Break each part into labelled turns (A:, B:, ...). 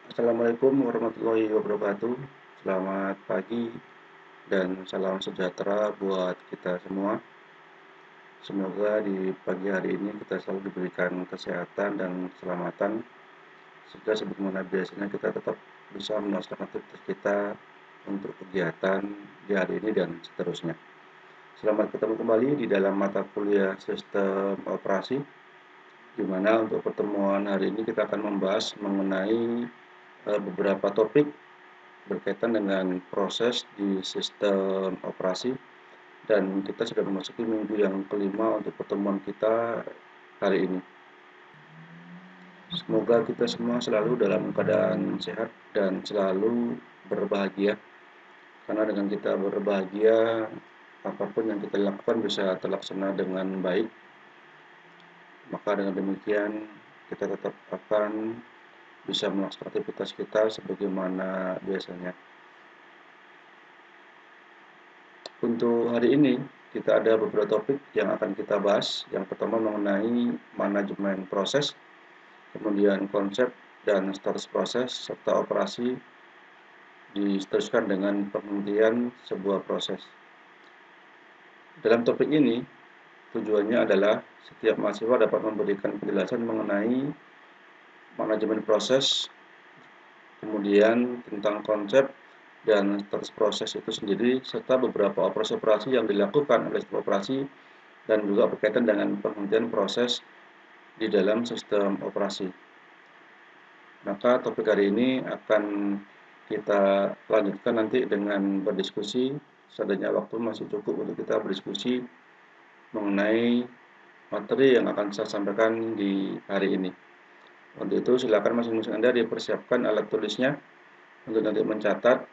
A: Assalamualaikum warahmatullahi wabarakatuh. Selamat pagi dan salam sejahtera buat kita semua. Semoga di pagi hari ini kita selalu diberikan kesehatan dan keselamatan, sehingga sebagaimana biasanya kita tetap bisa melaksanakan aktivitas kita untuk kegiatan di hari ini dan seterusnya. Selamat ketemu kembali di dalam mata kuliah Sistem Operasi, di mana untuk pertemuan hari ini kita akan membahas mengenai beberapa topik berkaitan dengan proses di sistem operasi, dan kita sudah memasuki minggu yang kelima untuk pertemuan kita hari ini. Semoga kita semua selalu dalam keadaan sehat dan selalu berbahagia, karena dengan kita berbahagia, apapun yang kita lakukan bisa terlaksana dengan baik. Maka dengan demikian kita tetap akan bisa melaksanakan aktivitas kita sebagaimana biasanya. Untuk hari ini, kita ada beberapa topik yang akan kita bahas. Yang pertama mengenai manajemen proses, kemudian konsep dan status proses, serta operasi diteruskan dengan penghentian sebuah proses. Dalam topik ini, tujuannya adalah setiap mahasiswa dapat memberikan penjelasan mengenai manajemen proses, kemudian tentang konsep dan status proses itu sendiri, serta beberapa operasi-operasi yang dilakukan oleh sistem operasi dan juga berkaitan dengan penghentian proses di dalam sistem operasi. Maka topik hari ini akan kita lanjutkan nanti dengan berdiskusi, seandainya waktu masih cukup untuk kita berdiskusi mengenai materi yang akan saya sampaikan di hari ini. Untuk itu silakan masing-masing Anda dipersiapkan alat tulisnya untuk nanti mencatat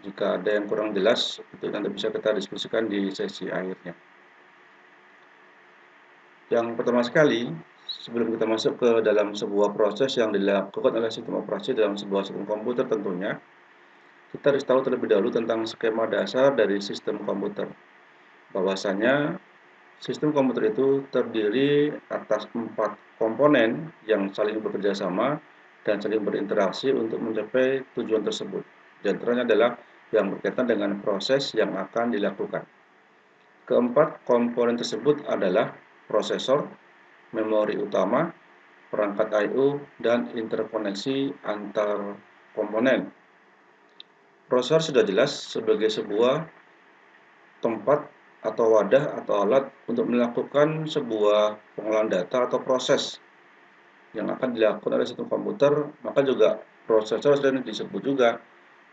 A: jika ada yang kurang jelas, itu nanti bisa kita diskusikan di sesi akhirnya. Yang pertama sekali, sebelum kita masuk ke dalam sebuah proses yang dilakukan oleh sistem operasi dalam sebuah sistem komputer tentunya, kita harus tahu terlebih dahulu tentang skema dasar dari sistem komputer. Bahwasanya sistem komputer itu terdiri atas 4 komponen yang saling bekerja sama dan saling berinteraksi untuk mencapai tujuan tersebut. Di antaranya adalah yang berkaitan dengan proses yang akan dilakukan. Keempat komponen tersebut adalah prosesor, memori utama, perangkat I/O, dan interkoneksi antar komponen. Prosesor sudah jelas sebagai sebuah tempat atau wadah atau alat untuk melakukan sebuah pengolahan data atau proses yang akan dilakukan oleh sistem komputer, maka juga prosesor sering disebut juga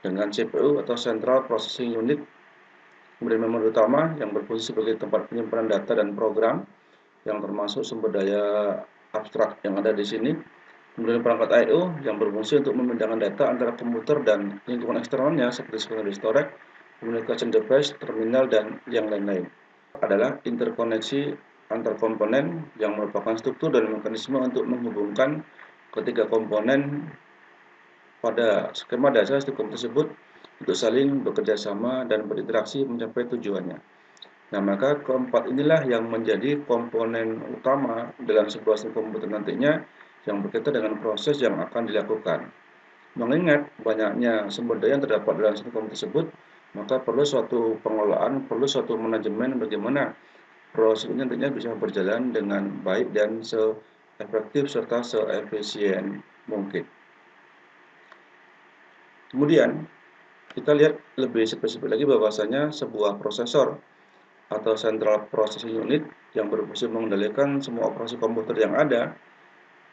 A: dengan CPU atau Central Processing Unit. Kemudian memori utama yang berfungsi sebagai tempat penyimpanan data dan program yang termasuk sumber daya abstrak yang ada di sini. Kemudian perangkat I/O yang berfungsi untuk memindahkan data antara komputer dan lingkungan eksternalnya seperti secondary storage, communication device, terminal, dan yang lain-lain. Adalah interkoneksi antar komponen yang merupakan struktur dan mekanisme untuk menghubungkan ketiga komponen pada skema dasar sistem tersebut untuk saling bekerja sama dan berinteraksi mencapai tujuannya. Nah, maka keempat inilah yang menjadi komponen utama dalam sebuah sistem komputer nantinya yang berkaitan dengan proses yang akan dilakukan. Mengingat banyaknya sumber daya yang terdapat dalam sistem komputer tersebut, maka perlu suatu pengelolaan, perlu suatu manajemen bagaimana proses ini nantinya bisa berjalan dengan baik dan seefektif serta seefisien mungkin. Kemudian, kita lihat lebih spesifik lagi bahwasanya sebuah prosesor atau Central Processing Unit yang berfungsi mengendalikan semua operasi komputer yang ada,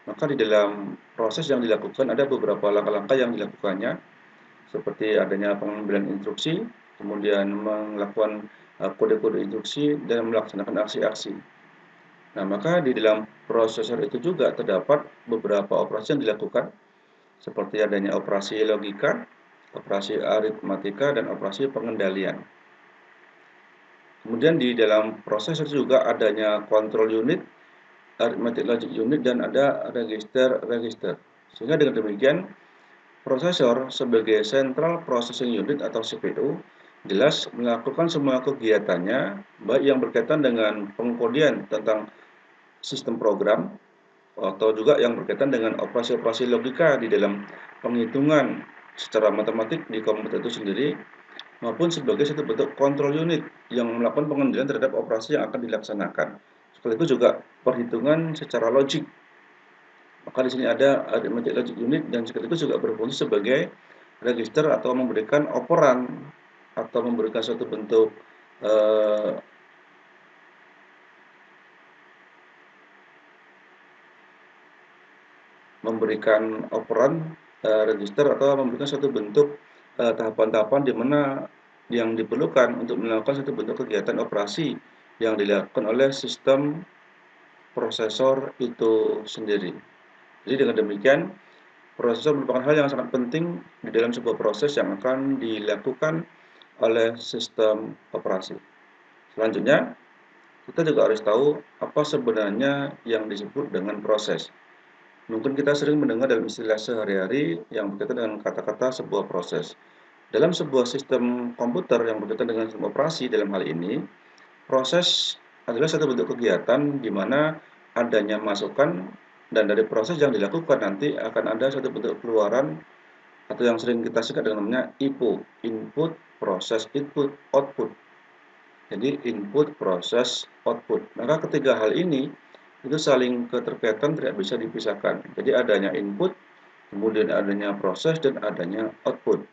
A: maka di dalam proses yang dilakukan ada beberapa langkah-langkah yang dilakukannya, seperti adanya pengambilan instruksi, kemudian melakukan kode-kode instruksi, dan melaksanakan aksi-aksi. Nah, maka di dalam prosesor itu juga terdapat beberapa operasi yang dilakukan, seperti adanya operasi logika, operasi aritmatika, dan operasi pengendalian. Kemudian di dalam prosesor juga adanya control unit, arithmetic logic unit, dan ada register. Sehingga dengan demikian, prosesor sebagai central processing unit atau CPU jelas melakukan semua kegiatannya, baik yang berkaitan dengan pengkodian tentang sistem program, atau juga yang berkaitan dengan operasi-operasi logika di dalam penghitungan secara matematik di komputer itu sendiri, maupun sebagai satu bentuk kontrol unit yang melakukan pengendalian terhadap operasi yang akan dilaksanakan. Sekaligus juga perhitungan secara logik. Maka di sini ada arithmetic logic unit dan sekaligus juga berfungsi sebagai register atau memberikan operan atau memberikan suatu bentuk eh, memberikan operan register atau memberikan suatu bentuk tahapan-tahapan di mana yang diperlukan untuk melakukan satu bentuk kegiatan operasi yang dilakukan oleh sistem prosesor itu sendiri. Jadi dengan demikian, prosesor merupakan hal yang sangat penting di dalam sebuah proses yang akan dilakukan oleh sistem operasi. Selanjutnya, kita juga harus tahu apa sebenarnya yang disebut dengan proses. Mungkin kita sering mendengar dalam istilah sehari-hari yang berkaitan dengan kata-kata sebuah proses. Dalam sebuah sistem komputer yang berkaitan dengan sistem operasi dalam hal ini, proses adalah satu bentuk kegiatan di mana adanya masukan dan dari proses yang dilakukan nanti akan ada satu bentuk keluaran atau yang sering kita singkat dengan namanya IPO, input, proses, input, output. Jadi input, proses, output. Maka ketiga hal ini itu saling keterkaitan, tidak bisa dipisahkan. Jadi adanya input, kemudian adanya proses, dan adanya output.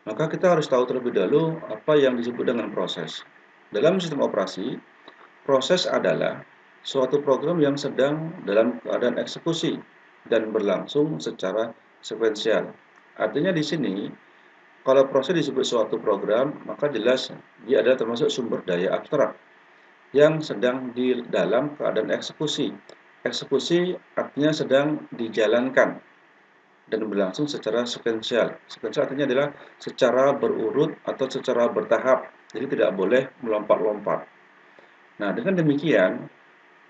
A: Maka kita harus tahu terlebih dahulu apa yang disebut dengan proses. Dalam sistem operasi, proses adalah suatu program yang sedang dalam keadaan eksekusi dan berlangsung secara sekuensial. Artinya di sini, kalau proses disebut suatu program, maka jelas dia adalah termasuk sumber daya abstrak yang sedang di dalam keadaan eksekusi. Eksekusi artinya sedang dijalankan dan berlangsung secara sekuensial. Sekuensial artinya adalah secara berurut atau secara bertahap, jadi tidak boleh melompat-lompat. Nah, dengan demikian,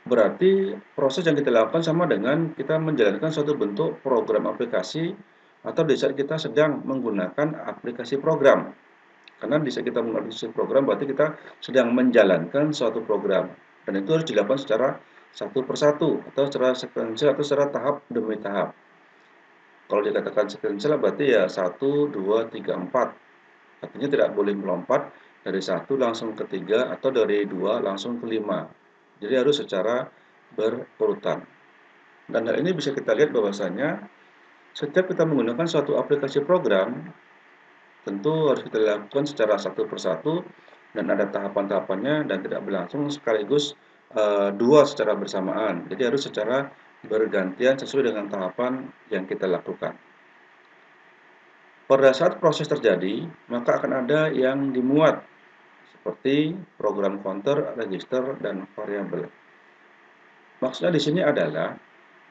A: berarti proses yang kita lakukan sama dengan kita menjalankan suatu bentuk program aplikasi atau di saat kita sedang menggunakan aplikasi program. Karena di saat kita menggunakan aplikasi program berarti kita sedang menjalankan suatu program. Dan itu harus dilakukan secara satu persatu atau secara sekuensial atau secara tahap demi tahap. Kalau dikatakan sekuensial berarti ya 1, 2, 3, 4. Artinya tidak boleh melompat dari 1 langsung ke 3 atau dari 2 langsung ke 5. Jadi harus secara berurutan. Dan hal ini bisa kita lihat bahwasanya setiap kita menggunakan suatu aplikasi program, tentu harus kita lakukan secara satu persatu dan ada tahapan-tahapannya dan tidak berlangsung sekaligus dua secara bersamaan. Jadi harus secara bergantian sesuai dengan tahapan yang kita lakukan. Pada saat proses terjadi, maka akan ada yang dimuat seperti program counter, register, dan variabel. Maksudnya di sini adalah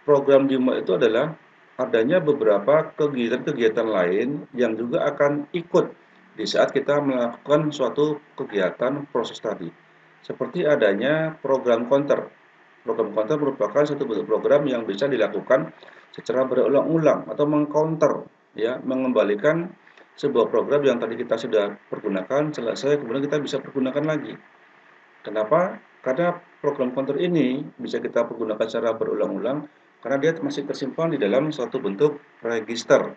A: program dimuat itu adalah adanya beberapa kegiatan-kegiatan lain yang juga akan ikut di saat kita melakukan suatu kegiatan proses tadi. Seperti adanya program counter. Program counter merupakan satu bentuk program yang bisa dilakukan secara berulang-ulang atau mengcounter, ya, mengembalikan sebuah program yang tadi kita sudah pergunakan selesai, kemudian kita bisa pergunakan lagi. Kenapa? Karena program counter ini bisa kita pergunakan secara berulang-ulang karena dia masih tersimpan di dalam suatu bentuk register.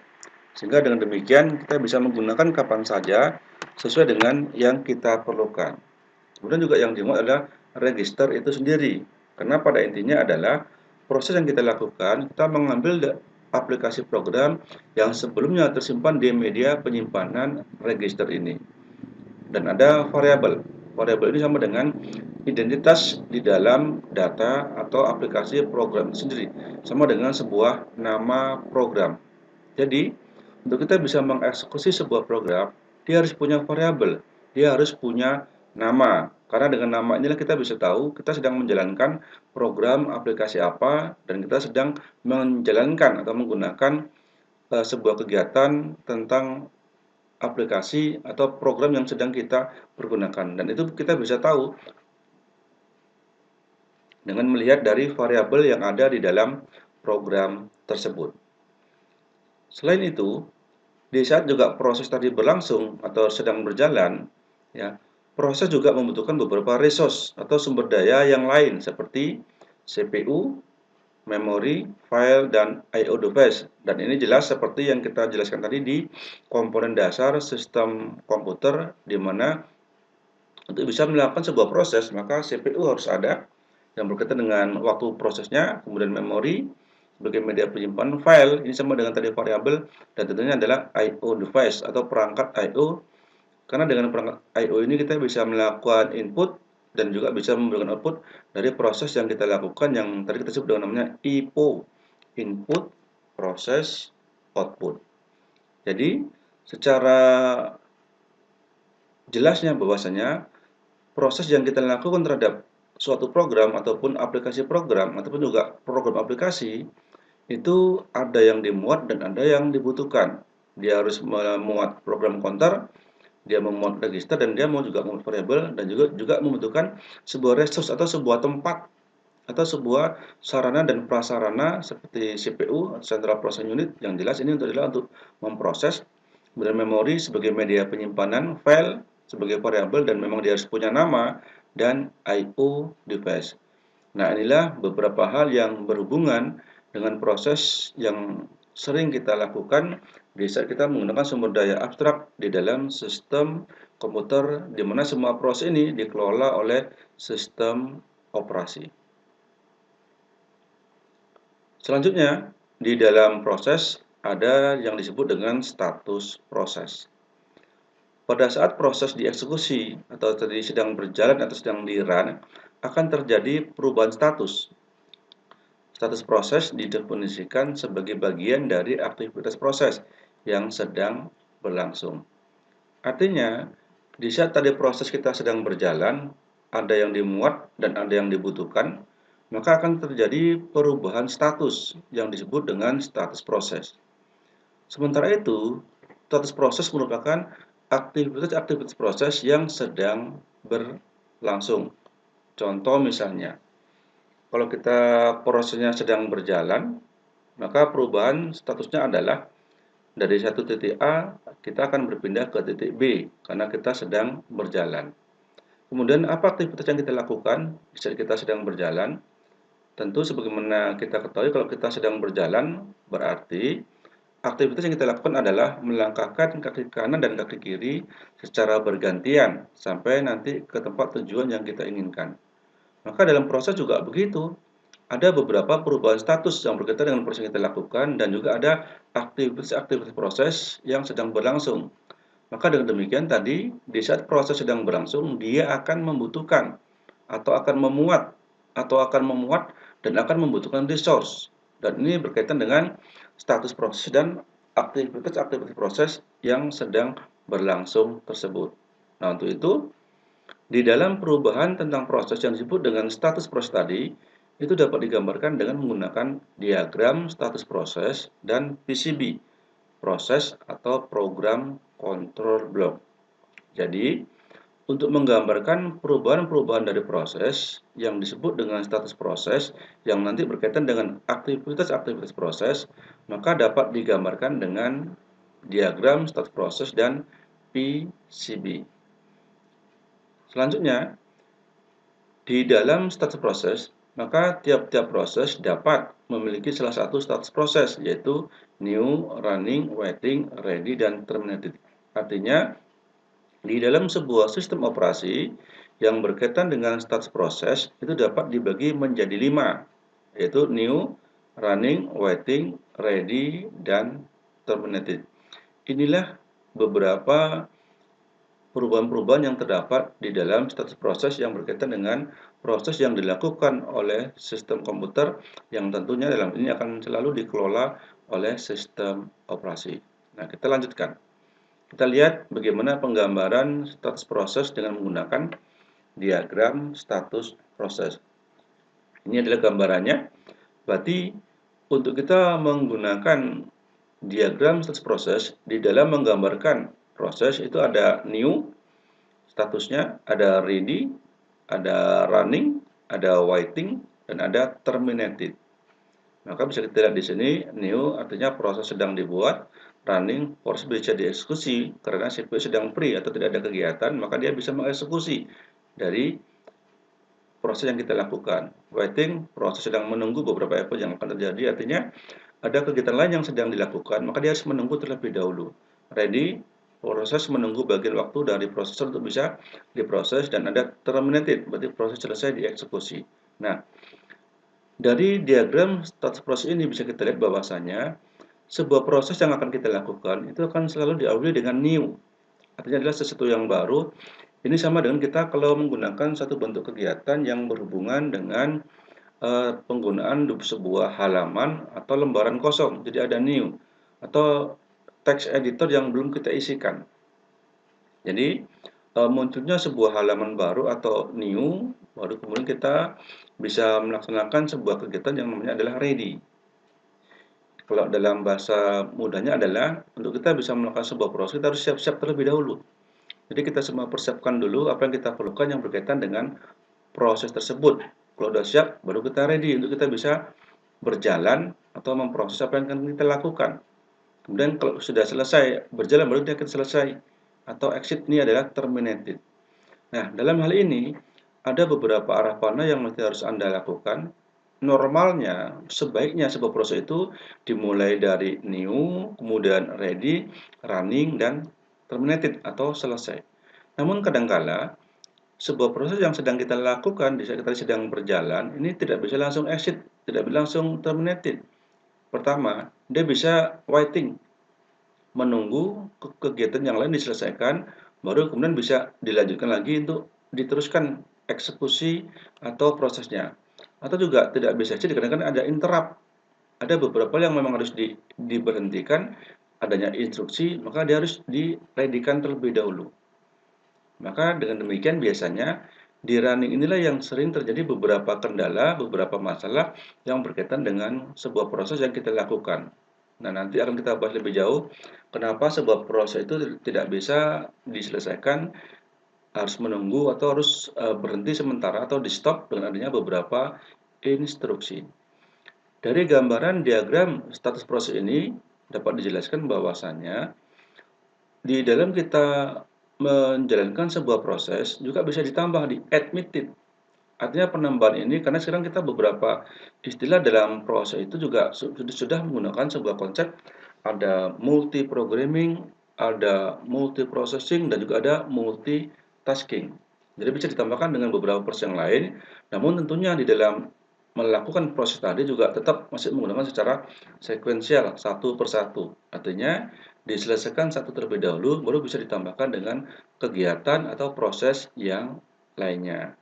A: Sehingga dengan demikian kita bisa menggunakan kapan saja sesuai dengan yang kita perlukan. Kemudian juga yang dimuat adalah register itu sendiri. Karena pada intinya adalah proses yang kita lakukan, kita mengambil aplikasi program yang sebelumnya tersimpan di media penyimpanan register ini. Dan ada variabel. Variabel ini sama dengan identitas di dalam data atau aplikasi program sendiri. Sama dengan sebuah nama program. Jadi, untuk kita bisa mengeksekusi sebuah program, dia harus punya variabel. Dia harus punya nama. Karena dengan nama inilah kita bisa tahu kita sedang menjalankan program aplikasi apa dan kita sedang menjalankan atau menggunakan sebuah kegiatan tentang aplikasi atau program yang sedang kita pergunakan. Dan itu kita bisa tahu dengan melihat dari variabel yang ada di dalam program tersebut. Selain itu, di saat juga proses tadi berlangsung atau sedang berjalan, ya, proses juga membutuhkan beberapa resource atau sumber daya yang lain seperti CPU, memori, file, dan I/O device. Dan ini jelas seperti yang kita jelaskan tadi di komponen dasar sistem komputer, di mana untuk bisa melakukan sebuah proses, maka CPU harus ada yang berkaitan dengan waktu prosesnya, kemudian memori sebagai media penyimpanan file, ini sama dengan tadi variabel, dan tentunya adalah I/O device atau perangkat I/O, karena dengan perangkat I/O ini kita bisa melakukan input dan juga bisa memberikan output dari proses yang kita lakukan yang tadi kita sebut dengan namanya IPO, input, proses, output. Jadi secara jelasnya bahwasanya proses yang kita lakukan terhadap suatu program ataupun aplikasi program ataupun juga program aplikasi itu ada yang dimuat dan ada yang dibutuhkan. Dia harus memuat program counter, dia memuat register, dan dia mau juga memuat variabel, dan juga membutuhkan sebuah resource atau sebuah tempat atau sebuah sarana dan prasarana seperti CPU, Central Processing Unit, yang jelas ini adalah untuk memproses, kemudian memori sebagai media penyimpanan, file sebagai variabel, dan memang dia harus punya nama, dan I/O device. Nah, inilah beberapa hal yang berhubungan dengan proses yang sering kita lakukan di saat kita menggunakan sumber daya abstrak di dalam sistem komputer, di mana semua proses ini dikelola oleh sistem operasi. Selanjutnya, di dalam proses ada yang disebut dengan status proses. Pada saat proses dieksekusi atau tadi sedang berjalan atau sedang di-run, akan terjadi perubahan status. Status proses didefinisikan sebagai bagian dari aktivitas proses yang sedang berlangsung. Artinya, di saat tadi proses kita sedang berjalan, ada yang dimuat dan ada yang dibutuhkan, maka akan terjadi perubahan status yang disebut dengan status proses. Sementara itu, status proses merupakan aktivitas-aktivitas proses yang sedang berlangsung. Contoh misalnya, kalau kita prosesnya sedang berjalan, maka perubahan statusnya adalah dari satu titik A, kita akan berpindah ke titik B, karena kita sedang berjalan. Kemudian apa aktivitas yang kita lakukan saat kita sedang berjalan? Tentu sebagaimana kita ketahui kalau kita sedang berjalan, berarti aktivitas yang kita lakukan adalah melangkahkan kaki kanan dan kaki kiri secara bergantian sampai nanti ke tempat tujuan yang kita inginkan. Maka dalam proses juga begitu. Ada beberapa perubahan status yang berkaitan dengan proses yang kita lakukan dan juga ada aktivitas-aktivitas proses yang sedang berlangsung. Maka dengan demikian tadi, di saat proses sedang berlangsung, dia akan membutuhkan atau akan memuat dan akan membutuhkan resource. Dan ini berkaitan dengan status proses dan aktivitas-aktivitas proses yang sedang berlangsung tersebut. Nah, untuk itu, di dalam perubahan tentang proses yang disebut dengan status proses tadi, itu dapat digambarkan dengan menggunakan diagram status proses dan PCB, proses atau program control block. Jadi, untuk menggambarkan perubahan-perubahan dari proses yang disebut dengan status proses yang nanti berkaitan dengan aktivitas-aktivitas proses, maka dapat digambarkan dengan diagram status proses dan PCB. Selanjutnya, di dalam status proses, maka tiap-tiap proses dapat memiliki salah satu status proses, yaitu new, running, waiting, ready, dan terminated. Artinya, di dalam sebuah sistem operasi yang berkaitan dengan status proses itu dapat dibagi menjadi 5, yaitu new, running, waiting, ready, dan terminated. Inilah beberapa perubahan-perubahan yang terdapat di dalam status proses yang berkaitan dengan proses yang dilakukan oleh sistem komputer yang tentunya dalam ini akan selalu dikelola oleh sistem operasi. Nah, kita lanjutkan. Kita lihat bagaimana penggambaran status proses dengan menggunakan diagram status proses. Ini adalah gambarannya. Berarti untuk kita menggunakan diagram status proses di dalam menggambarkan proses itu ada new statusnya, ada ready, ada running, ada waiting, dan ada terminated. Maka bisa kita lihat di sini new artinya proses sedang dibuat, running proses bisa dieksekusi karena CPU sedang free atau tidak ada kegiatan, maka dia bisa mengeksekusi dari proses yang kita lakukan. Waiting, proses sedang menunggu beberapa event yang akan terjadi, artinya ada kegiatan lain yang sedang dilakukan, maka dia harus menunggu terlebih dahulu. Ready, proses menunggu bagian waktu dari prosesor untuk bisa diproses, dan ada terminated, berarti proses selesai dieksekusi. Nah, dari diagram status proses ini bisa kita lihat bahwasanya sebuah proses yang akan kita lakukan itu akan selalu diawali dengan new. Artinya adalah sesuatu yang baru. Ini sama dengan kita kalau menggunakan satu bentuk kegiatan yang berhubungan dengan penggunaan sebuah halaman atau lembaran kosong. Jadi ada new atau text editor yang belum kita isikan. Jadi munculnya sebuah halaman baru atau new, baru kemudian kita bisa melaksanakan sebuah kegiatan yang namanya adalah ready. Kalau dalam bahasa mudahnya adalah untuk kita bisa melakukan sebuah proses, kita harus siap-siap terlebih dahulu. Jadi kita semua persiapkan dulu apa yang kita perlukan yang berkaitan dengan proses tersebut. Kalau sudah siap, baru kita ready untuk kita bisa berjalan atau memproses apa yang akan kita lakukan. Kemudian kalau sudah selesai berjalan, baru dia akan selesai atau exit ini adalah terminated. Nah, dalam hal ini ada beberapa arah panah yang mesti harus Anda lakukan. Normalnya, sebaiknya sebuah proses itu dimulai dari new, kemudian ready, running, dan terminated atau selesai. Namun kadangkala sebuah proses yang sedang kita lakukan di saat kita sedang berjalan ini tidak bisa langsung exit, tidak bisa langsung terminated. Pertama, dia bisa waiting, menunggu kegiatan yang lain diselesaikan, baru kemudian bisa dilanjutkan lagi untuk diteruskan eksekusi atau prosesnya. Atau juga tidak bisa sih dikarenakan ada interrupt. Ada beberapa yang memang harus diberhentikan, adanya instruksi, maka dia harus diredikan terlebih dahulu. Maka dengan demikian biasanya di running inilah yang sering terjadi beberapa kendala, beberapa masalah yang berkaitan dengan sebuah proses yang kita lakukan. Nah, nanti akan kita bahas lebih jauh kenapa sebuah proses itu tidak bisa diselesaikan, harus menunggu atau harus berhenti sementara atau di-stop dengan adanya beberapa instruksi. Dari gambaran diagram status proses ini dapat dijelaskan bahwasanya di dalam kita menjalankan sebuah proses juga bisa ditambah di admitted. Artinya penambahan ini karena sekarang kita beberapa istilah dalam proses itu juga sudah menggunakan sebuah konsep, ada multi programming, ada multi processing, dan juga ada multitasking. Jadi bisa ditambahkan dengan beberapa proses yang lain, namun tentunya di dalam melakukan proses tadi juga tetap masih menggunakan secara sekuensial satu persatu. Artinya diselesaikan satu terlebih dahulu baru bisa ditambahkan dengan kegiatan atau proses yang lainnya.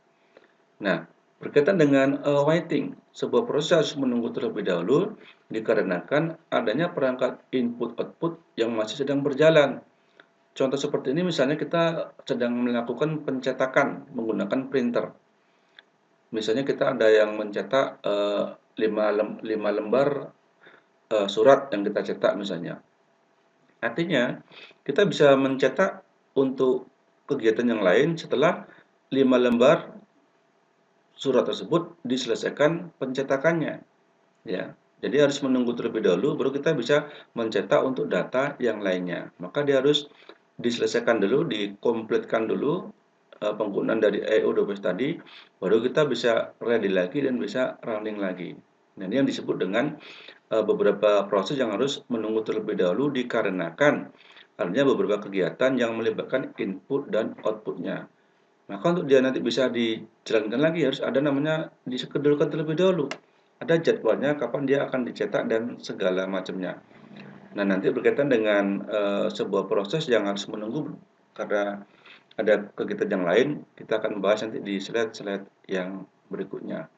A: Nah, berkaitan dengan waiting, sebuah proses harus menunggu terlebih dahulu dikarenakan adanya perangkat input-output yang masih sedang berjalan. Contoh seperti ini misalnya kita sedang melakukan pencetakan menggunakan printer. Misalnya kita ada yang mencetak 5 lembar surat yang kita cetak misalnya. Artinya, kita bisa mencetak untuk kegiatan yang lain setelah 5 lembar surat tersebut diselesaikan pencetakannya, ya. Jadi harus menunggu terlebih dahulu baru kita bisa mencetak untuk data yang lainnya. Maka dia harus diselesaikan dulu, dikomplitkan dulu penggunaan dari EO12 tadi, baru kita bisa ready lagi dan bisa running lagi. Nah, ini yang disebut dengan beberapa proses yang harus menunggu terlebih dahulu dikarenakan adanya beberapa kegiatan yang melibatkan input dan outputnya. Maka untuk dia nanti bisa dijalankan lagi harus ada namanya diskedulkan terlebih dahulu. Ada jadwalnya kapan dia akan dicetak dan segala macamnya. Nah, nanti berkaitan dengan sebuah proses yang harus menunggu karena ada kegiatan yang lain, kita akan bahas nanti di slide-slide yang berikutnya.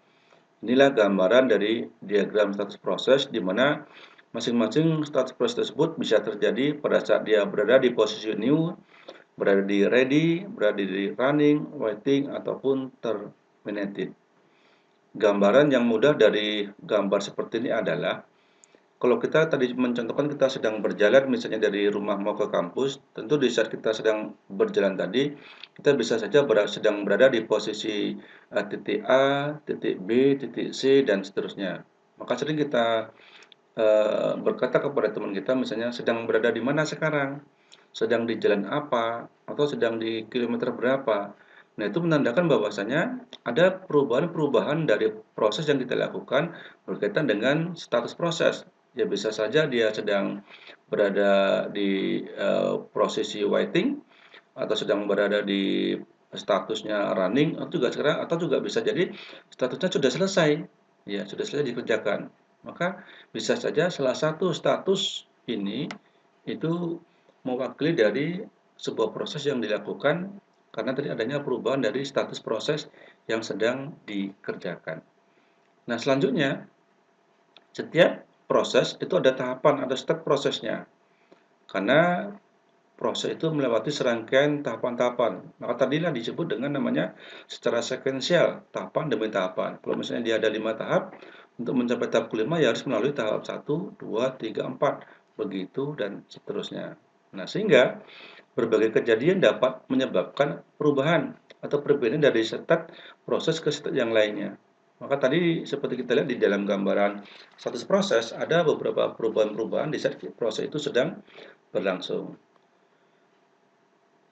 A: Inilah gambaran dari diagram status proses di mana masing-masing status proses tersebut bisa terjadi pada saat dia berada di posisi new, berada di ready, berada di running, waiting, ataupun terminated. Gambaran yang mudah dari gambar seperti ini adalah kalau kita tadi mencontohkan kita sedang berjalan misalnya dari rumah mau ke kampus, tentu di saat kita sedang berjalan tadi, kita bisa saja sedang berada di posisi titik A, titik B, titik C, dan seterusnya. Maka sering kita berkata kepada teman kita misalnya sedang berada di mana sekarang, sedang di jalan apa, atau sedang di kilometer berapa. Nah, itu menandakan bahwasanya ada perubahan-perubahan dari proses yang kita lakukan berkaitan dengan status proses. Ya bisa saja dia sedang berada di posisi waiting atau sedang berada di statusnya running atau juga bisa jadi statusnya sudah selesai. Ya, sudah selesai dikerjakan. Maka bisa saja salah satu status ini itu mewakili dari sebuah proses yang dilakukan karena tadi adanya perubahan dari status proses yang sedang dikerjakan. Nah, selanjutnya, setiap proses itu ada tahapan, ada step prosesnya. Karena proses itu melewati serangkaian tahapan-tahapan. Maka tadilah disebut dengan namanya secara sekuensial, tahapan demi tahapan. Kalau misalnya dia ada 5 tahap, untuk mencapai tahap kelima ya harus melalui tahap 1, 2, 3, 4, begitu dan seterusnya. Nah, sehingga berbagai kejadian dapat menyebabkan perubahan atau perbedaan dari step proses ke step yang lainnya. Maka tadi seperti kita lihat di dalam gambaran status proses, ada beberapa perubahan-perubahan di saat proses itu sedang berlangsung.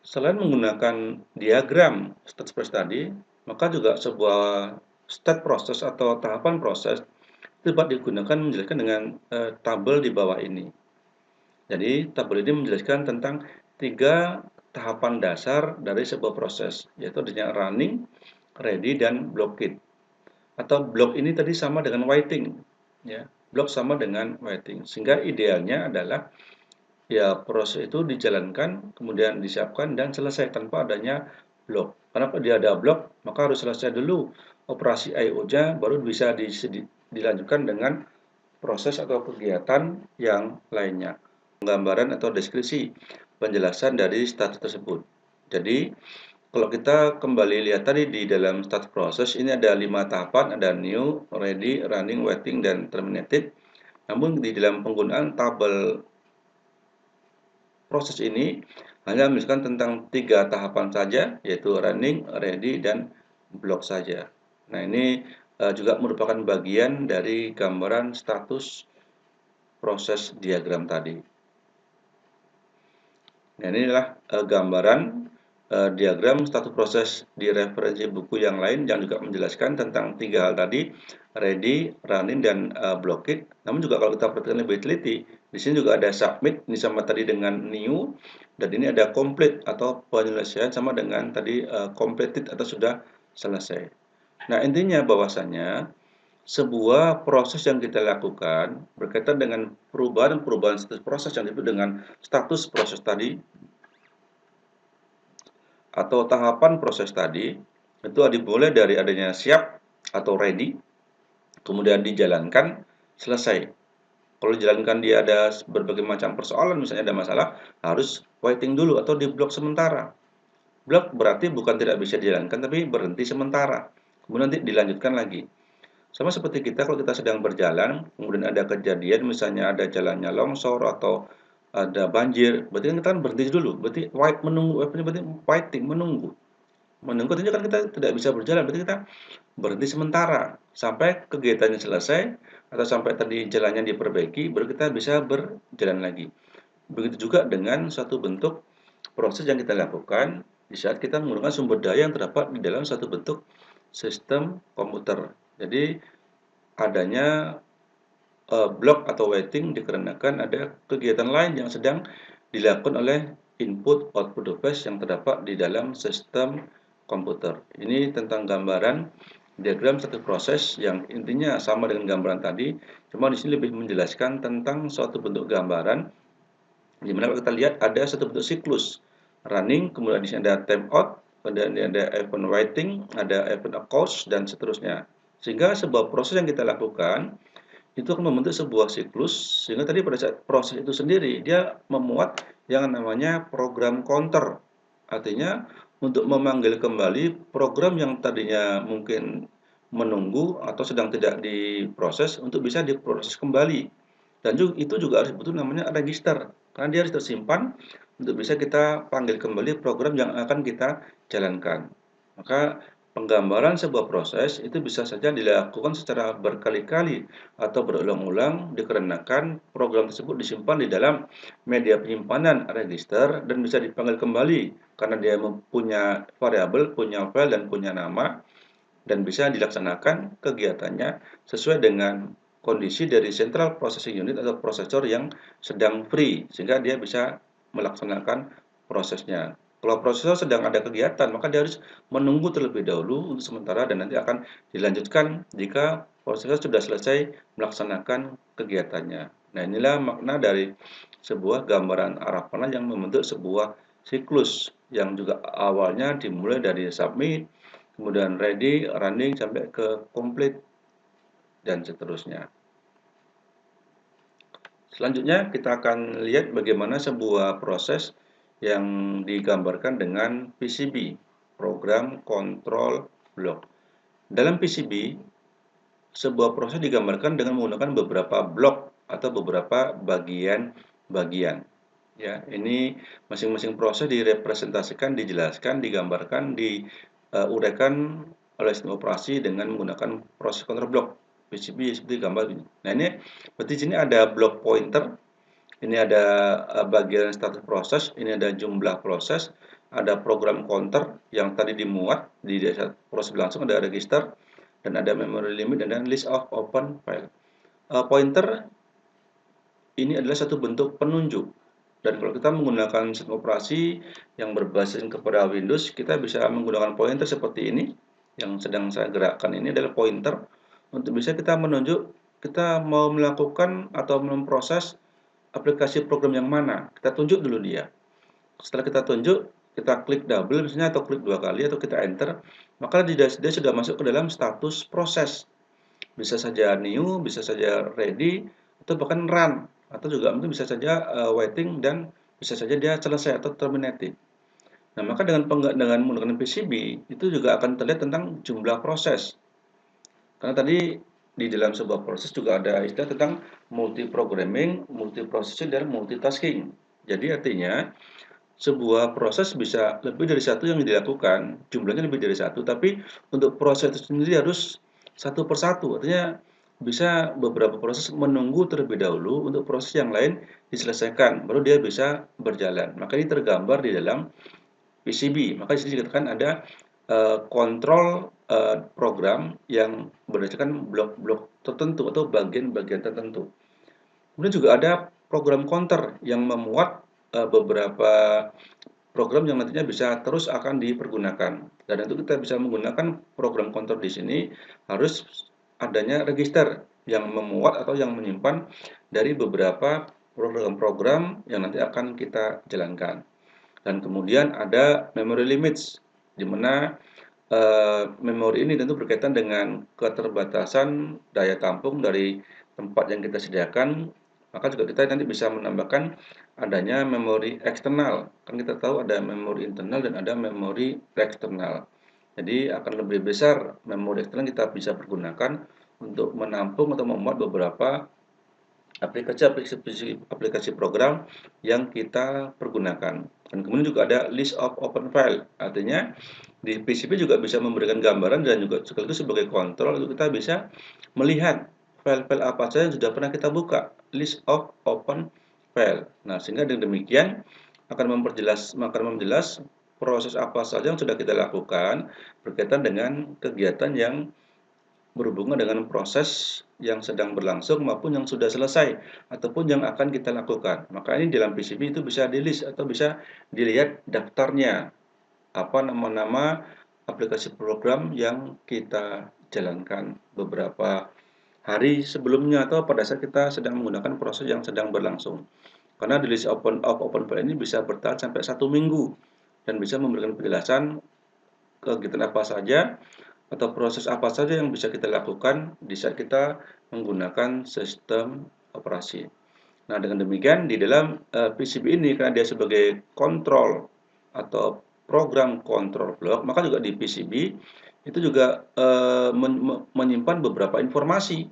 A: Selain menggunakan diagram status proses tadi, maka juga sebuah step proses atau tahapan proses dapat digunakan menjelaskan dengan tabel di bawah ini. Jadi, tabel ini menjelaskan tentang 3 tahapan dasar dari sebuah proses, yaitu adanya running, ready, dan blockade. Atau block ini tadi sama dengan waiting, ya. Block sama dengan waiting. Sehingga idealnya adalah ya proses itu dijalankan, kemudian disiapkan dan selesai tanpa adanya block. Karena kalau dia ada block, maka harus selesai dulu operasi I/O-nya baru bisa dilanjutkan dengan proses atau kegiatan yang lainnya. Penggambaran atau deskripsi penjelasan dari status tersebut. Jadi, kalau kita kembali lihat tadi di dalam status proses, ini ada 5 tahapan, ada new, ready, running, waiting, dan terminated. Namun di dalam penggunaan tabel proses ini hanya misalkan tentang 3 tahapan saja, yaitu running, ready, dan block saja. Nah, ini juga merupakan bagian dari gambaran status proses diagram tadi. Nah, inilah gambaran diagram status proses di referensi buku yang lain yang juga menjelaskan tentang 3 hal tadi, ready, running, dan blockade. Namun juga kalau kita perhatikan lebih teliti, di sini juga ada submit, ini sama tadi dengan new, dan ini ada complete atau penyelesaian sama dengan tadi completed atau sudah selesai. Nah, intinya bahwasanya sebuah proses yang kita lakukan berkaitan dengan perubahan status proses yang disebut dengan status proses tadi atau tahapan proses tadi itu dimulai dari adanya siap atau ready, kemudian dijalankan, selesai. Kalau dijalankan dia ada berbagai macam persoalan, misalnya ada masalah, harus waiting dulu atau di blok sementara. Blok berarti bukan tidak bisa dijalankan, tapi berhenti sementara. Kemudian nanti dilanjutkan lagi. Sama seperti kita kalau kita sedang berjalan, kemudian ada kejadian misalnya ada jalannya longsor atau ada banjir, berarti kan kita kan berhenti dulu, berarti menunggu, berarti waiting, menunggu. Menunggu tentunya kan kita tidak bisa berjalan, berarti kita berhenti sementara sampai kegiatannya selesai atau sampai tadi jalannya diperbaiki, baru kita bisa berjalan lagi. Begitu juga dengan suatu bentuk proses yang kita lakukan di saat kita menggunakan sumber daya yang terdapat di dalam satu bentuk sistem komputer. Jadi adanya block atau waiting dikarenakan ada kegiatan lain yang sedang dilakukan oleh input output device yang terdapat di dalam sistem komputer. Ini tentang gambaran diagram satu proses yang intinya sama dengan gambaran tadi, cuma di sini lebih menjelaskan tentang suatu bentuk gambaran di mana kalau kita lihat ada satu bentuk siklus running, kemudian di sini ada timeout, kemudian ada event waiting, ada event occurs, dan seterusnya. Sehingga sebuah proses yang kita lakukan itu akan membentuk sebuah siklus, sehingga tadi pada saat proses itu sendiri dia memuat yang namanya program counter. Artinya untuk memanggil kembali program yang tadinya mungkin menunggu atau sedang tidak diproses untuk bisa diproses kembali. Dan itu juga harus butuh namanya register, karena dia harus tersimpan untuk bisa kita panggil kembali program yang akan kita jalankan. Maka Penggambaran sebuah proses itu bisa saja dilakukan secara berkali-kali atau berulang-ulang dikarenakan program tersebut disimpan di dalam media penyimpanan register dan bisa dipanggil kembali karena dia mempunyai variabel, punya file, dan punya nama, dan bisa dilaksanakan kegiatannya sesuai dengan kondisi dari central processing unit atau prosesor yang sedang free, sehingga dia bisa melaksanakan prosesnya. Kalau prosesor sedang ada kegiatan, maka dia harus menunggu terlebih dahulu untuk sementara dan nanti akan dilanjutkan jika prosesor sudah selesai melaksanakan kegiatannya. Nah, inilah makna dari sebuah gambaran arah panah yang membentuk sebuah siklus yang juga awalnya dimulai dari submit, kemudian ready, running, sampai ke complete, dan seterusnya. Selanjutnya kita akan lihat bagaimana sebuah proses yang digambarkan dengan PCB, Program Control Block. Dalam PCB, sebuah proses digambarkan dengan menggunakan beberapa blok atau beberapa bagian-bagian. Ya, ini masing-masing proses direpresentasikan, dijelaskan, digambarkan, diuraikan oleh sistem operasi dengan menggunakan proses control block PCB seperti gambar ini. Nah, ini berarti sini ada block pointer, ini ada bagian status proses, ini ada jumlah proses, ada program counter yang tadi dimuat di proses langsung, ada register, dan ada memory limit, dan list of open file. Pointer ini adalah satu bentuk penunjuk. Dan kalau kita menggunakan sistem operasi yang berbasis kepada Windows, kita bisa menggunakan pointer seperti ini. Yang sedang saya gerakkan ini adalah pointer. Untuk bisa kita menunjuk, kita mau melakukan atau memproses aplikasi program yang mana. Kita tunjuk dulu dia. Setelah kita tunjuk, kita klik double misalnya, atau klik 2 kali, atau kita enter, maka dia sudah masuk ke dalam status proses. Bisa saja new, bisa saja ready, atau bahkan run, atau juga mungkin bisa saja waiting, dan bisa saja dia selesai atau terminated. Nah, maka dengan menggunakan PCB itu juga akan terlihat tentang jumlah proses. Karena tadi di dalam sebuah proses juga ada istilah tentang multi-programming, multi-processing, dan multitasking. Jadi artinya sebuah proses bisa lebih dari satu yang dilakukan, jumlahnya lebih dari satu, tapi untuk proses itu sendiri harus satu per satu. Artinya bisa beberapa proses menunggu terlebih dahulu untuk proses yang lain diselesaikan, baru dia bisa berjalan. Maka ini tergambar di dalam PCB. Maka di sini dikatakan ada kontrol program yang berdasarkan blok-blok tertentu atau bagian-bagian tertentu. Kemudian juga ada program counter yang memuat beberapa program yang nantinya bisa terus akan dipergunakan. Dan itu kita bisa menggunakan program counter di sini harus adanya register yang memuat atau yang menyimpan dari beberapa program-program yang nanti akan kita jalankan. Dan kemudian ada memory limits, di mana memori ini tentu berkaitan dengan keterbatasan daya tampung dari tempat yang kita sediakan. Maka juga kita nanti bisa menambahkan adanya memori eksternal. Kan kita tahu ada memori internal dan ada memori eksternal. Jadi akan lebih besar memori eksternal kita bisa pergunakan untuk menampung atau memuat beberapa aplikasi program yang kita pergunakan. Dan kemudian juga ada list of open file. Artinya di PCB juga bisa memberikan gambaran dan juga sekaligus sebagai kontrol untuk kita bisa melihat file-file apa saja yang sudah pernah kita buka, list of open file. Nah, sehingga dengan demikian akan memperjelas proses apa saja yang sudah kita lakukan berkaitan dengan kegiatan yang berhubungan dengan proses yang sedang berlangsung maupun yang sudah selesai ataupun yang akan kita lakukan. Maka ini dalam PCB itu bisa di-list atau bisa dilihat daftarnya, apa nama-nama aplikasi program yang kita jalankan beberapa hari sebelumnya atau pada saat kita sedang menggunakan proses yang sedang berlangsung. Karena di list open file ini bisa bertahan sampai 1 minggu dan bisa memberikan penjelasan kegiatan apa saja atau proses apa saja yang bisa kita lakukan di saat kita menggunakan sistem operasi. Nah, dengan demikian di dalam PCB ini karena dia sebagai kontrol atau program kontrol blok, maka juga di PCB itu juga menyimpan beberapa informasi,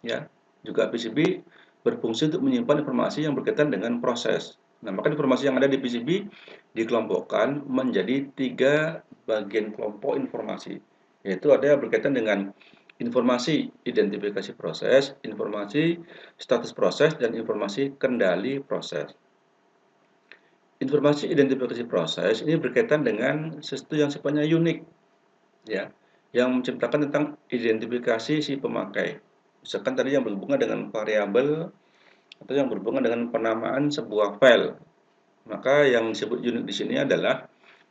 A: ya. Juga PCB berfungsi untuk menyimpan informasi yang berkaitan dengan proses. Nah, maka informasi yang ada di PCB dikelompokkan menjadi 3 bagian kelompok informasi. yaitu ada yang berkaitan dengan informasi identifikasi proses, informasi status proses, dan informasi kendali proses. Informasi identifikasi proses ini berkaitan dengan sesuatu yang sifatnya unik, ya, yang menciptakan tentang identifikasi si pemakai. Misalkan tadi yang berhubungan dengan variabel atau yang berhubungan dengan penamaan sebuah file. Maka yang disebut unik di sini adalah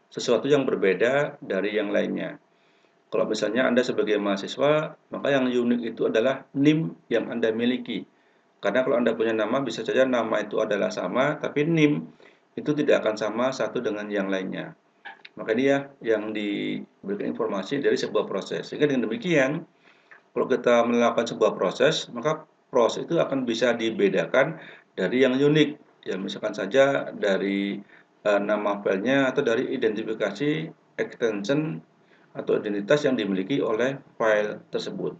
A: sesuatu yang berbeda dari yang lainnya. Kalau misalnya Anda sebagai mahasiswa, maka yang unik itu adalah NIM yang Anda miliki. Karena kalau Anda punya nama, bisa saja nama itu adalah sama, tapi NIM itu tidak akan sama satu dengan yang lainnya. Maka dia yang diberikan informasi dari sebuah proses. Sehingga dengan demikian, kalau kita melakukan sebuah proses, maka proses itu akan bisa dibedakan dari yang unik. Ya, misalkan saja dari nama filenya atau dari identifikasi extension atau identitas yang dimiliki oleh file tersebut.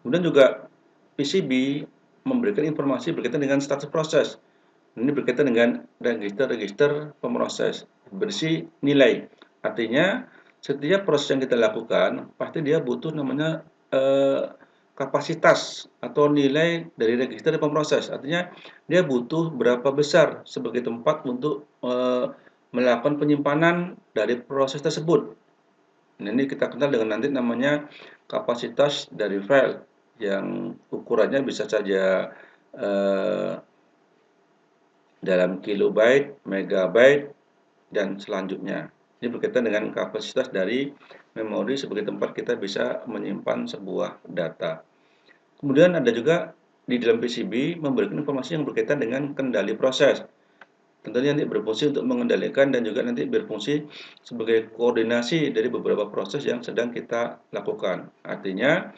A: Kemudian juga PCB memberikan informasi berkaitan dengan status proses. Ini berkaitan dengan register-register pemroses, berisi nilai. Artinya setiap proses yang kita lakukan pasti dia butuh namanya kapasitas atau nilai dari register pemroses. Artinya dia butuh berapa besar sebagai tempat untuk melakukan penyimpanan dari proses tersebut. Nah, ini kita kenal dengan nanti namanya kapasitas dari file yang ukurannya bisa saja dalam kilobyte, megabyte, dan selanjutnya. Ini berkaitan dengan kapasitas dari memori sebagai tempat kita bisa menyimpan sebuah data. Kemudian ada juga di dalam PCB memberikan informasi yang berkaitan dengan kendali proses. Tentunya nanti berfungsi untuk mengendalikan dan juga nanti berfungsi sebagai koordinasi dari beberapa proses yang sedang kita lakukan. Artinya,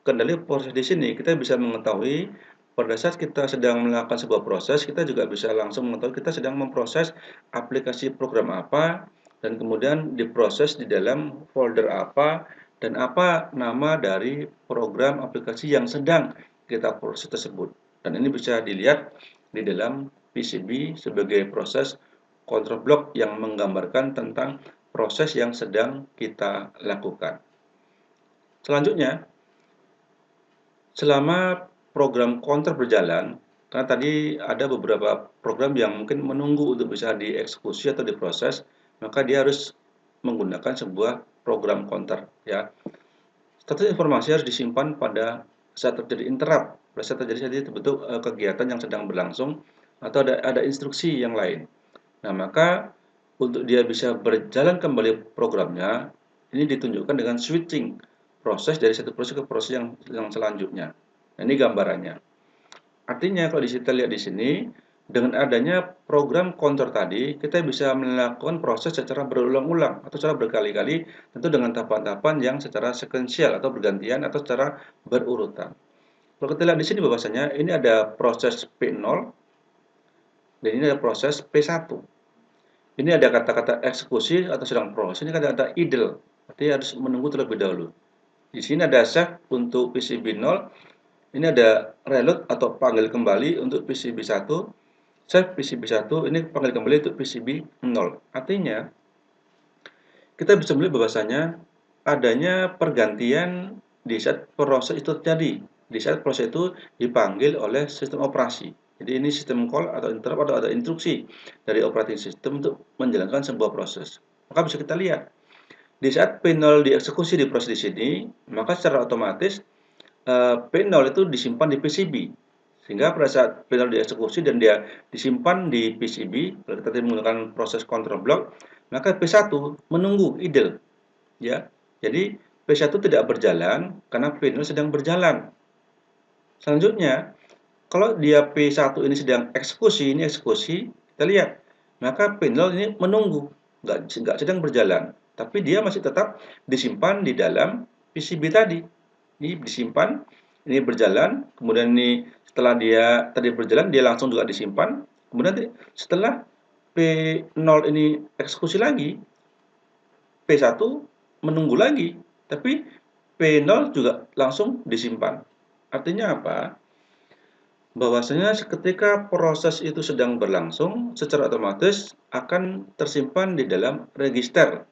A: kendali proses di sini kita bisa mengetahui pada saat kita sedang melakukan sebuah proses, kita juga bisa langsung mengetahui kita sedang memproses aplikasi program apa, dan kemudian diproses di dalam folder apa, dan apa nama dari program aplikasi yang sedang kita proses tersebut. Dan ini bisa dilihat di dalam PCB sebagai proses control block yang menggambarkan tentang proses yang sedang kita lakukan. Selanjutnya, selama program counter berjalan, karena tadi ada beberapa program yang mungkin menunggu untuk bisa dieksekusi atau diproses, maka dia harus menggunakan sebuah program counter, ya. Status informasi harus disimpan pada saat terjadi interrupt, pada saat terjadi bentuk kegiatan yang sedang berlangsung atau ada instruksi yang lain. Nah, maka untuk dia bisa berjalan kembali programnya, ini ditunjukkan dengan switching proses dari satu proses ke proses yang selanjutnya. Nah, ini gambarannya. Artinya kalau kita lihat di sini, dengan adanya program counter tadi, kita bisa melakukan proses secara berulang-ulang atau secara berkali-kali, tentu dengan tahapan-tahapan yang secara sekuensial atau bergantian atau secara berurutan. Kalau kita lihat di sini bahwasanya ini ada proses P0 dan ini ada proses P1. Ini ada kata-kata eksekusi atau sedang proses, ini kata-kata idle, artinya harus menunggu terlebih dahulu. Di sini ada save untuk PCB 0, ini ada reload atau panggil kembali untuk PCB 1, save PCB 1, ini panggil kembali untuk PCB 0. Artinya, kita bisa melihat bahwasanya adanya pergantian di saat proses itu terjadi, di saat proses itu dipanggil oleh sistem operasi. Jadi ini sistem call atau interrupt atau ada instruksi dari operating system untuk menjalankan sebuah proses. Maka bisa kita lihat, di saat P0 dieksekusi di proses di sini, maka secara otomatis P0 itu disimpan di PCB. Sehingga pada saat P0 dieksekusi dan dia disimpan di PCB, kalau kita menggunakan proses control block, maka P1 menunggu idle, ya. Jadi P1 tidak berjalan karena P0 sedang berjalan. Selanjutnya, kalau dia P1 ini sedang eksekusi, ini eksekusi, kita lihat, maka P0 ini menunggu, nggak sedang berjalan, tapi dia masih tetap disimpan di dalam PCB tadi. Ini disimpan, ini berjalan, kemudian ini setelah dia tadi berjalan, dia langsung juga disimpan, kemudian setelah P0 ini eksekusi lagi, P1 menunggu lagi, tapi P0 juga langsung disimpan. Artinya apa? Bahwasanya ketika proses itu sedang berlangsung, secara otomatis akan tersimpan di dalam register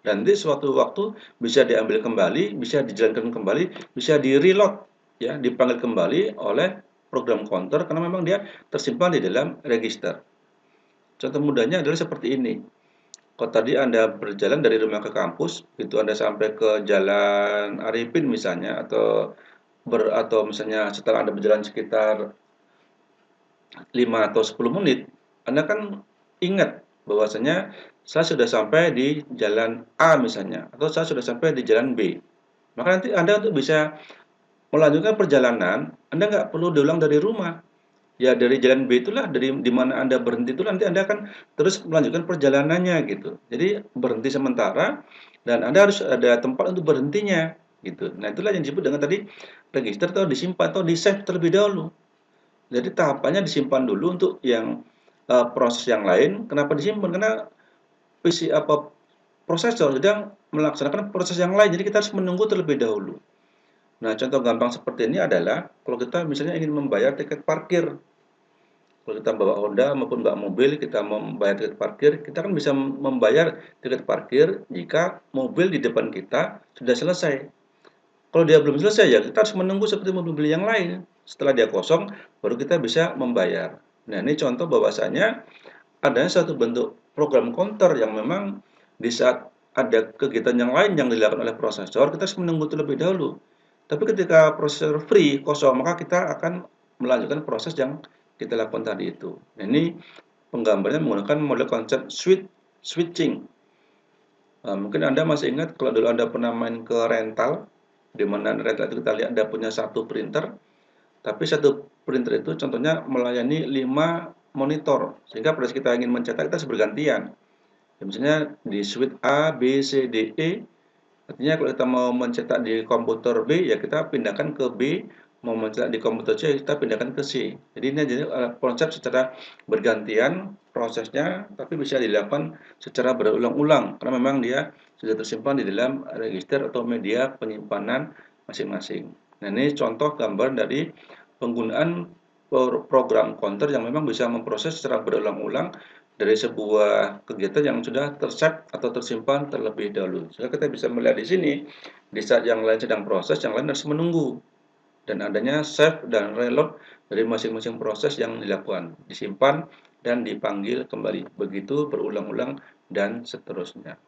A: Dan nanti suatu waktu bisa diambil kembali, bisa dijalankan kembali, bisa di-reload ya, dipanggil kembali oleh program counter karena memang dia tersimpan di dalam register. Contoh mudahnya adalah seperti ini. Kalau tadi Anda berjalan dari rumah ke kampus, itu Anda sampai ke Jalan Arifin misalnya, atau misalnya setelah Anda berjalan sekitar 5 atau 10 menit, Anda kan ingat bahwasanya saya sudah sampai di jalan A misalnya, atau saya sudah sampai di jalan B. Maka nanti Anda untuk bisa melanjutkan perjalanan, Anda nggak perlu diulang dari rumah. Ya dari jalan B itulah, dari di mana Anda berhenti itu nanti Anda akan terus melanjutkan perjalanannya gitu. Jadi berhenti sementara dan Anda harus ada tempat untuk berhentinya gitu. Nah, itulah yang disebut dengan tadi register atau disimpan atau di-save terlebih dahulu. Jadi tahapannya disimpan dulu untuk yang proses yang lain. Kenapa disimpan? Karena prosesor sedang melaksanakan proses yang lain. Jadi kita harus menunggu terlebih dahulu. Nah, contoh gampang seperti ini adalah kalau kita misalnya ingin membayar tiket parkir. Kalau kita bawa Honda maupun bawa mobil, kita membayar tiket parkir, kita kan bisa membayar tiket parkir jika mobil di depan kita sudah selesai. Kalau dia belum selesai ya kita harus menunggu seperti mobil-mobil yang lain. Setelah dia kosong, baru kita bisa membayar. Nah, ini contoh bahwasanya adanya satu bentuk program counter yang memang di saat ada kegiatan yang lain yang dilakukan oleh prosesor, kita harus menunggu terlebih dahulu. Tapi ketika prosesor free, kosong, maka kita akan melanjutkan proses yang kita lakukan tadi itu. Nah, ini penggambarannya menggunakan model konsep switching. Mungkin Anda masih ingat kalau dulu Anda pernah main ke rental, di mana rental itu kita lihat Anda punya satu printer, tapi satu printer itu contohnya melayani 5 monitor, sehingga pada saat kita ingin mencetak kita harus bergantian. Ya, misalnya di switch A, B, C, D, E, artinya kalau kita mau mencetak di komputer B, ya kita pindahkan ke B, mau mencetak di komputer C, kita pindahkan ke C. Jadi ini jadi konsep secara bergantian prosesnya, tapi bisa dilakukan secara berulang-ulang, karena memang dia sudah tersimpan di dalam register atau media penyimpanan masing-masing. Nah, ini contoh gambar dari penggunaan program counter yang memang bisa memproses secara berulang-ulang dari sebuah kegiatan yang sudah tersave atau tersimpan terlebih dahulu. Sehingga kita bisa melihat di sini, di saat yang lain sedang proses, yang lain harus menunggu. Dan adanya save dan reload dari masing-masing proses yang dilakukan, disimpan dan dipanggil kembali. Begitu berulang-ulang dan seterusnya.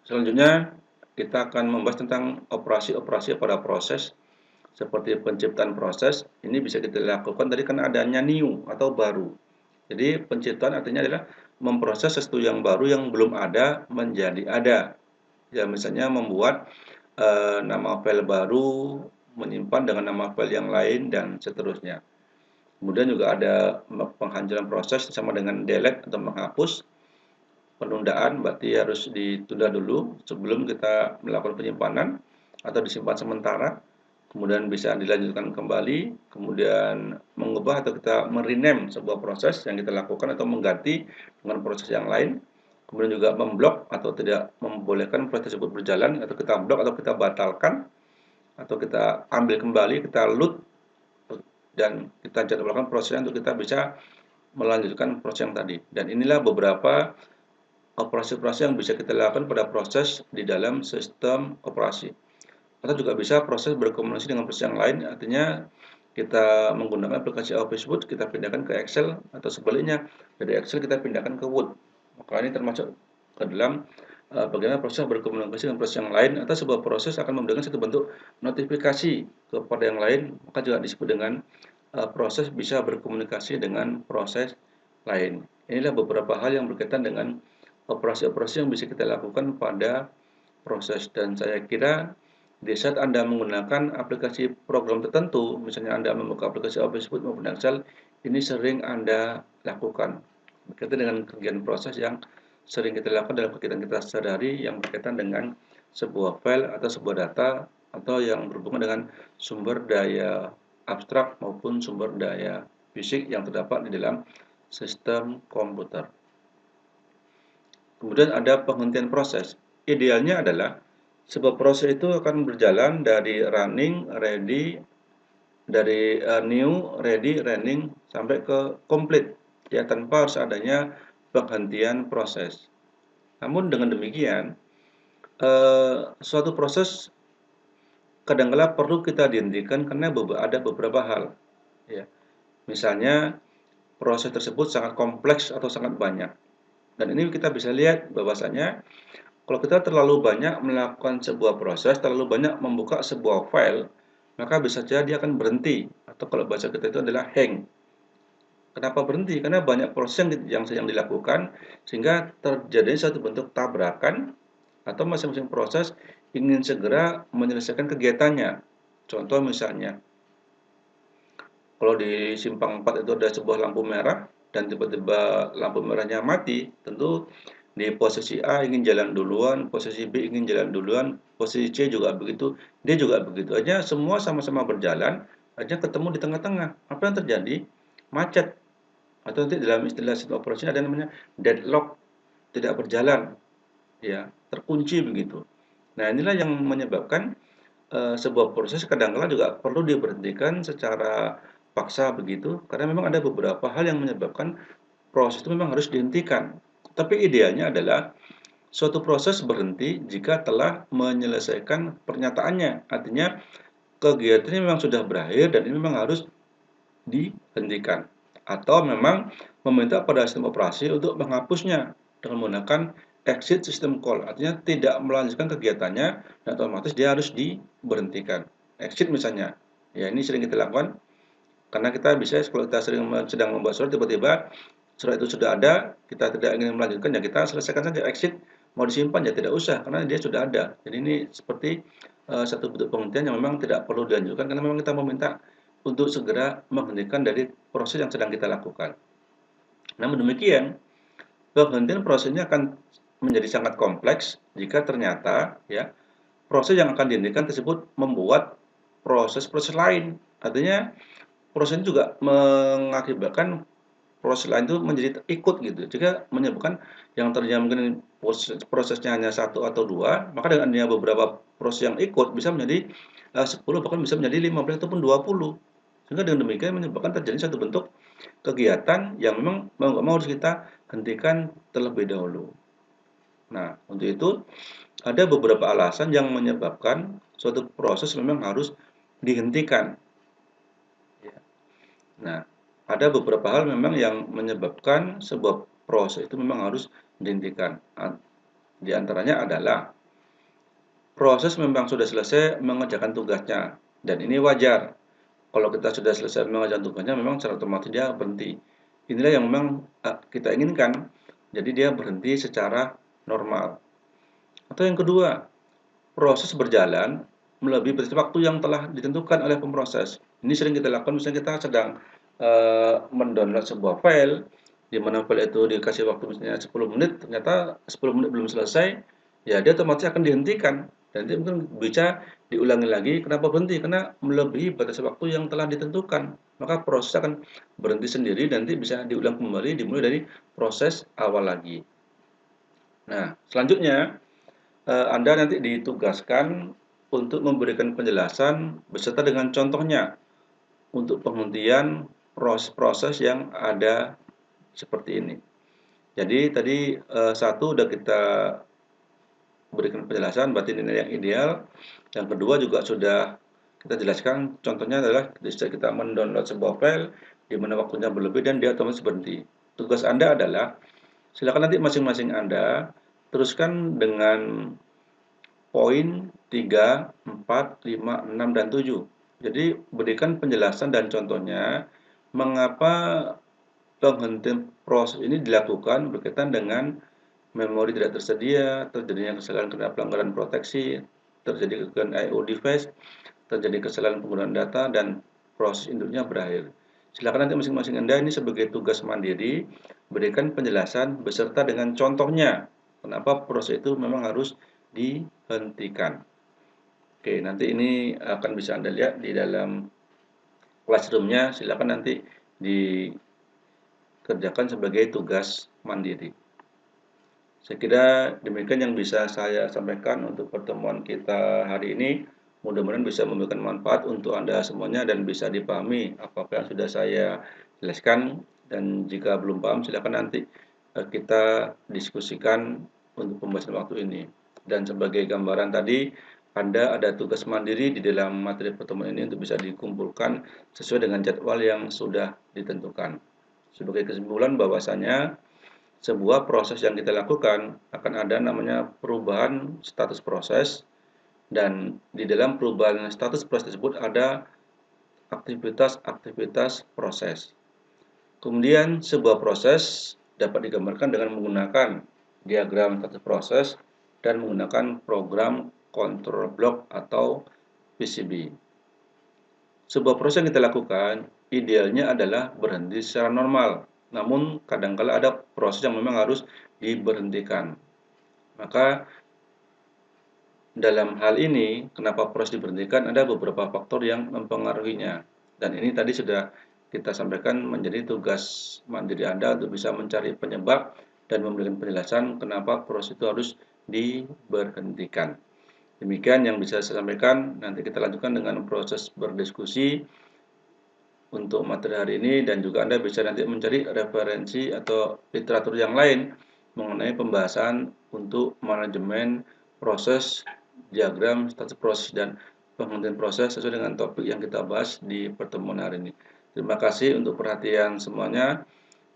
A: Selanjutnya, kita akan membahas tentang operasi-operasi pada proses seperti penciptaan proses. Ini bisa kita lakukan tadi karena adanya new atau baru. Jadi penciptaan artinya adalah memproses sesuatu yang baru yang belum ada menjadi ada. Ya misalnya membuat nama file baru, menyimpan dengan nama file yang lain dan seterusnya. Kemudian juga ada penghancuran proses sama dengan delete atau menghapus. Penundaan berarti harus ditunda dulu sebelum kita melakukan penyimpanan atau disimpan sementara, kemudian bisa dilanjutkan kembali, kemudian mengubah atau kita merename sebuah proses yang kita lakukan atau mengganti dengan proses yang lain, kemudian juga memblok atau tidak membolehkan proses tersebut berjalan, atau kita blok atau kita batalkan, atau kita ambil kembali, kita loot, dan kita jadwalkan prosesnya untuk kita bisa melanjutkan proses yang tadi. Dan inilah beberapa operasi-operasi yang bisa kita lakukan pada proses di dalam sistem operasi. Atau juga bisa proses berkomunikasi dengan proses yang lain, artinya kita menggunakan aplikasi Office Word, kita pindahkan ke Excel, atau sebaliknya, dari Excel kita pindahkan ke Word. Maka ini termasuk ke dalam bagaimana proses berkomunikasi dengan proses yang lain, atau sebuah proses akan memberikan satu bentuk notifikasi kepada yang lain, maka juga disebut dengan proses bisa berkomunikasi dengan proses lain. Inilah beberapa hal yang berkaitan dengan operasi-operasi yang bisa kita lakukan pada proses, dan saya kira di saat Anda menggunakan aplikasi program tertentu, misalnya Anda membuka aplikasi Office Word maupun Excel, ini sering Anda lakukan berkaitan dengan kegiatan proses yang sering kita lakukan dalam kegiatan kita sehari-hari yang berkaitan dengan sebuah file atau sebuah data, atau yang berhubungan dengan sumber daya abstrak maupun sumber daya fisik yang terdapat di dalam sistem komputer. Kemudian ada penghentian proses. Idealnya adalah sebuah proses itu akan berjalan dari running, ready, dari new, ready, running sampai ke complete, ya tanpa harus adanya penghentian proses. Namun dengan demikian, suatu proses kadangkala perlu kita dihentikan karena ada beberapa hal, ya. Misalnya proses tersebut sangat kompleks atau sangat banyak. Dan ini kita bisa lihat bahwasanya kalau kita terlalu banyak melakukan sebuah proses, terlalu banyak membuka sebuah file, maka bisa saja dia akan berhenti atau kalau bahasa kita itu adalah hang. Kenapa berhenti? Karena banyak proses yang sedang dilakukan sehingga terjadi satu bentuk tabrakan atau masing-masing proses ingin segera menyelesaikan kegiatannya. Contoh misalnya, kalau di simpang 4 itu ada sebuah lampu merah dan tiba-tiba lampu merahnya mati, tentu di posisi A ingin jalan duluan, posisi B ingin jalan duluan, posisi C juga begitu, D juga begitu. Aja semua sama-sama berjalan, aja ketemu di tengah-tengah. Apa yang terjadi? Macet. Atau nanti dalam istilah sistem operasi ada namanya deadlock, tidak berjalan, ya, terkunci begitu. Nah, inilah yang menyebabkan sebuah proses kadang-kala juga perlu diberhentikan secara paksa begitu, karena memang ada beberapa hal yang menyebabkan proses itu memang harus dihentikan. Tapi idealnya adalah suatu proses berhenti jika telah menyelesaikan pernyataannya. Artinya kegiatannya memang sudah berakhir dan ini memang harus dihentikan. Atau memang meminta pada sistem operasi untuk menghapusnya dengan menggunakan exit system call. Artinya tidak melanjutkan kegiatannya dan otomatis dia harus diberhentikan. Exit misalnya. Ya, ini sering kita lakukan karena kita bisa kalau kita sedang membuat surat tiba-tiba surat itu sudah ada, kita tidak ingin melanjutkan ya kita selesaikan saja exit, mau disimpan ya tidak usah karena dia sudah ada. Jadi ini seperti satu bentuk penghentian yang memang tidak perlu dilanjutkan karena memang kita meminta untuk segera menghentikan dari proses yang sedang kita lakukan. Namun demikian, penghentian prosesnya akan menjadi sangat kompleks jika ternyata ya proses yang akan dihentikan tersebut membuat proses-proses lain. Artinya proses juga mengakibatkan proses lain itu menjadi ikut gitu. Jika menyebabkan yang terjadi mungkin prosesnya hanya satu atau dua, maka dengan adanya beberapa proses yang ikut bisa menjadi 10 bahkan bisa menjadi 15 ataupun 20. Sehingga dengan demikian menyebabkan terjadi satu bentuk kegiatan yang memang mau nggak mau harus kita hentikan terlebih dahulu. Nah, untuk itu ada beberapa alasan yang menyebabkan suatu proses memang harus dihentikan. Ya. Nah, ada beberapa hal memang yang menyebabkan sebuah proses itu memang harus dihentikan. Di antaranya adalah proses memang sudah selesai mengerjakan tugasnya dan ini wajar. Kalau kita sudah selesai mengerjakan tugasnya memang secara otomatis dia berhenti. Inilah yang memang kita inginkan. Jadi dia berhenti secara normal. Atau yang kedua, proses berjalan melebihi batas waktu yang telah ditentukan oleh pemroses. Ini sering kita lakukan misalnya kita sedang mendownload sebuah file di mana file itu dikasih waktu misalnya 10 menit, ternyata 10 menit belum selesai, ya dia otomatis akan dihentikan. Dan nanti mungkin bisa diulangi lagi. Kenapa berhenti? Karena melebihi batas waktu yang telah ditentukan. Maka proses akan berhenti sendiri dan nanti bisa diulang kembali dimulai dari proses awal lagi. Nah, selanjutnya Anda nanti ditugaskan untuk memberikan penjelasan beserta dengan contohnya untuk penghentian proses-proses yang ada seperti ini. Jadi tadi satu udah kita berikan penjelasan berarti ini yang ideal. Yang kedua juga sudah kita jelaskan contohnya adalah ketika kita mendownload sebuah file di mana waktunya berlebih dan dia otomatis berhenti. Tugas Anda adalah silakan nanti masing-masing Anda teruskan dengan poin 3, 4, 5, 6, dan 7. Jadi berikan penjelasan dan contohnya mengapa penghentian proses ini dilakukan berkaitan dengan memori tidak tersedia, terjadinya kesalahan karena pelanggaran proteksi, terjadi gangguan I/O device, terjadi kesalahan penggunaan data, dan proses induknya berakhir. Silakan nanti masing-masing Anda ini sebagai tugas mandiri berikan penjelasan beserta dengan contohnya kenapa proses itu memang harus dihentikan. Oke, nanti ini akan bisa Anda lihat di dalam classroom-nya. Silakan nanti dikerjakan sebagai tugas mandiri. Saya kira demikian yang bisa saya sampaikan untuk pertemuan kita hari ini. Mudah-mudahan bisa memberikan manfaat untuk Anda semuanya dan bisa dipahami apa yang sudah saya jelaskan. Dan jika belum paham, silakan nanti kita diskusikan untuk pembahasan waktu ini. Dan sebagai gambaran tadi, Anda ada tugas mandiri di dalam materi pertemuan ini untuk bisa dikumpulkan sesuai dengan jadwal yang sudah ditentukan. Sebagai kesimpulan bahwasanya sebuah proses yang kita lakukan akan ada namanya perubahan status proses, dan di dalam perubahan status proses tersebut ada aktivitas-aktivitas proses. Kemudian sebuah proses dapat digambarkan dengan menggunakan diagram status proses dan menggunakan program control block atau PCB. Sebuah proses yang kita lakukan idealnya adalah berhenti secara normal, namun kadangkala ada proses yang memang harus diberhentikan. Maka dalam hal ini, kenapa proses diberhentikan, ada beberapa faktor yang mempengaruhinya. Dan ini tadi sudah kita sampaikan menjadi tugas mandiri Anda untuk bisa mencari penyebab dan memberikan penjelasan kenapa proses itu harus diberhentikan. Demikian yang bisa saya sampaikan. Nanti kita lanjutkan dengan proses berdiskusi untuk materi hari ini, dan juga Anda bisa nanti mencari referensi atau literatur yang lain mengenai pembahasan untuk manajemen proses, diagram status proses, dan penghentian proses sesuai dengan topik yang kita bahas di pertemuan hari ini. Terima kasih untuk perhatian semuanya,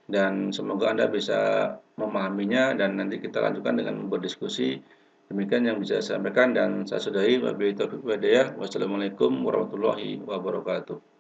A: dan semoga Anda bisa memahaminya, dan nanti kita lanjutkan dengan berdiskusi. Demikian yang bisa saya sampaikan, dan saya sudahi. Wabillahi taufiq wal hidayah. Wassalamualaikum warahmatullahi wabarakatuh.